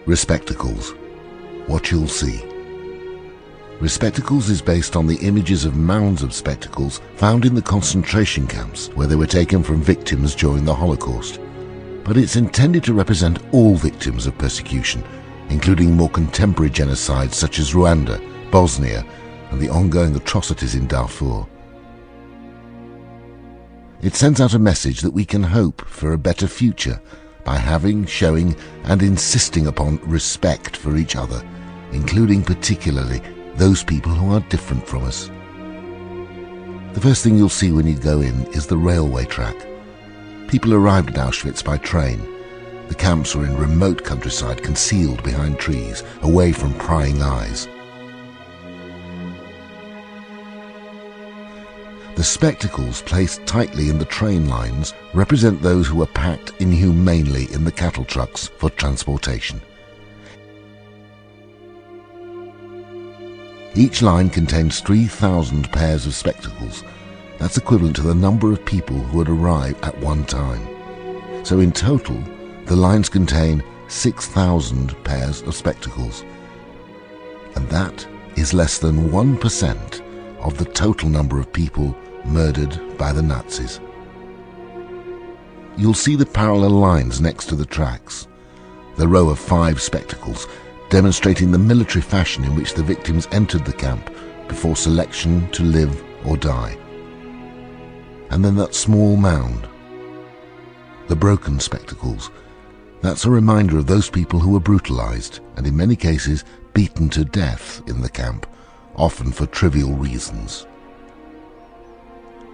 RESPECTacles, what you'll see. RESPECTacles is based on the images of mounds of spectacles found in the concentration camps where they were taken from victims during the Holocaust. But it's intended to represent all victims of persecution, including more contemporary genocides such as Rwanda, Bosnia, and the ongoing atrocities in Darfur. It sends out a message that we can hope for a better future by having, showing, and insisting upon respect for each other, including particularly those people who are different from us. The first thing you'll see when you go in is the railway track. People arrived at Auschwitz by train. The camps were in remote countryside, concealed behind trees, away from prying eyes. The spectacles placed tightly in the train lines represent those who were packed inhumanely in the cattle trucks for transportation. Each line contains 3,000 pairs of spectacles. That's equivalent to the number of people who had arrived at one time. So in total, the lines contain 6,000 pairs of spectacles. And that is less than 1% of the total number of people murdered by the Nazis. You'll see the parallel lines next to the tracks, the row of 5 spectacles demonstrating the military fashion in which the victims entered the camp before selection to live or die. And then that small mound, the broken spectacles, that's a reminder of those people who were brutalized and in many cases beaten to death in the camp, often for trivial reasons.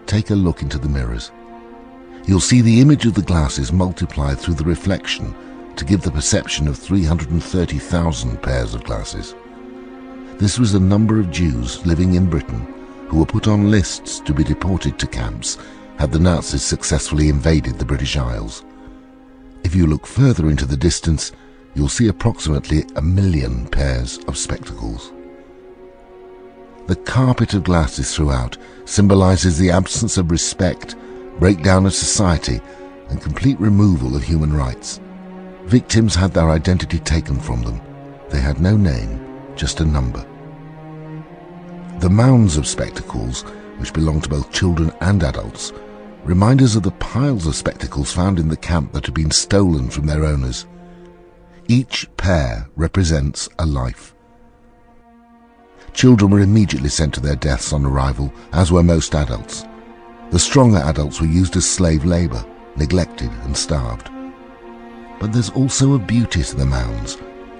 Take a look into the mirrors. You'll see the image of the glasses multiplied through the reflection to give the perception of 330,000 pairs of glasses. This was the number of Jews living in Britain who were put on lists to be deported to camps had the Nazis successfully invaded the British Isles. If you look further into the distance, you'll see approximately 1 million pairs of spectacles. The carpet of glasses throughout symbolizes the absence of respect, breakdown of society, and complete removal of human rights. Victims had their identity taken from them. They had no name, just a number. The mounds of spectacles, which belong to both children and adults, remind us of the piles of spectacles found in the camp that had been stolen from their owners. Each pair represents a life. Children were immediately sent to their deaths on arrival, as were most adults. The stronger adults were used as slave labor, neglected and starved. But there's also a beauty to the mounds,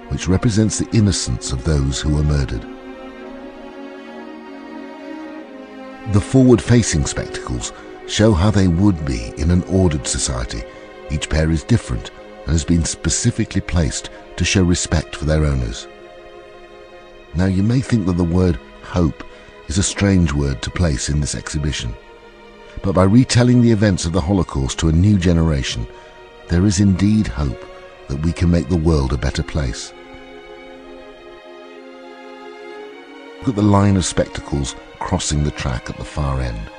which represents the innocence of those who were murdered. The forward-facing spectacles show how they would be in an ordered society. Each pair is different and has been specifically placed to show respect for their owners. Now you may think that the word hope is a strange word to place in this exhibition, but by retelling the events of the Holocaust to a new generation, there is indeed hope that we can make the world a better place. Look at the line of spectacles crossing the track at the far end.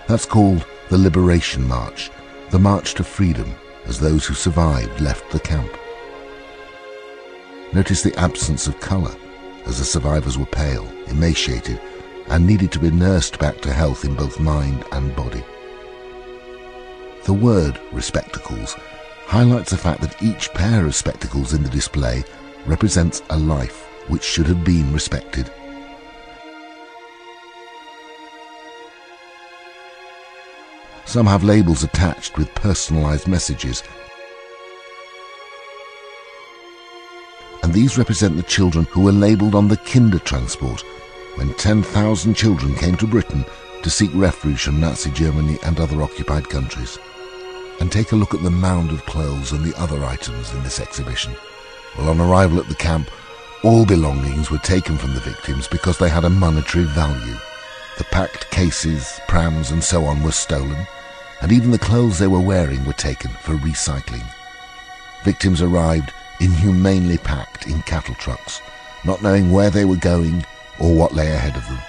That's called the Liberation March, the march to freedom as those who survived left the camp. Notice the absence of colour, as the survivors were pale, emaciated, and needed to be nursed back to health in both mind and body. The word RESPECTacles highlights the fact that each pair of spectacles in the display represents a life which should have been respected. Some have labels attached with personalized messages, and these represent the children who were labelled on the Kindertransport when 10,000 children came to Britain to seek refuge from Nazi Germany and other occupied countries. And take a look at the mound of clothes and the other items in this exhibition. Well, on arrival at the camp, all belongings were taken from the victims because they had a monetary value. The packed cases, prams and so on were stolen, and even the clothes they were wearing were taken for recycling. Victims arrived inhumanely packed in cattle trucks, not knowing where they were going or what lay ahead of them.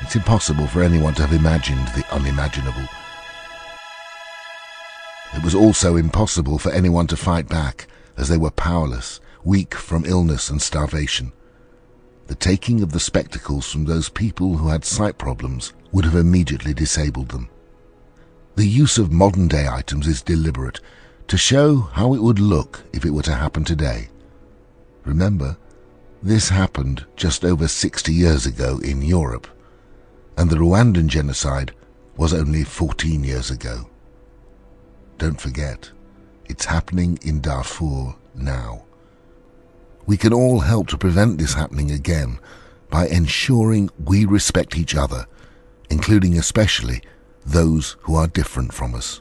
It's impossible for anyone to have imagined the unimaginable. It was also impossible for anyone to fight back, as they were powerless, weak from illness and starvation. The taking of the spectacles from those people who had sight problems would have immediately disabled them. The use of modern-day items is deliberate, to show how it would look if it were to happen today. Remember, this happened just over 60 years ago in Europe, and the Rwandan genocide was only 14 years ago. Don't forget, it's happening in Darfur now. We can all help to prevent this happening again by ensuring we respect each other, including especially those who are different from us.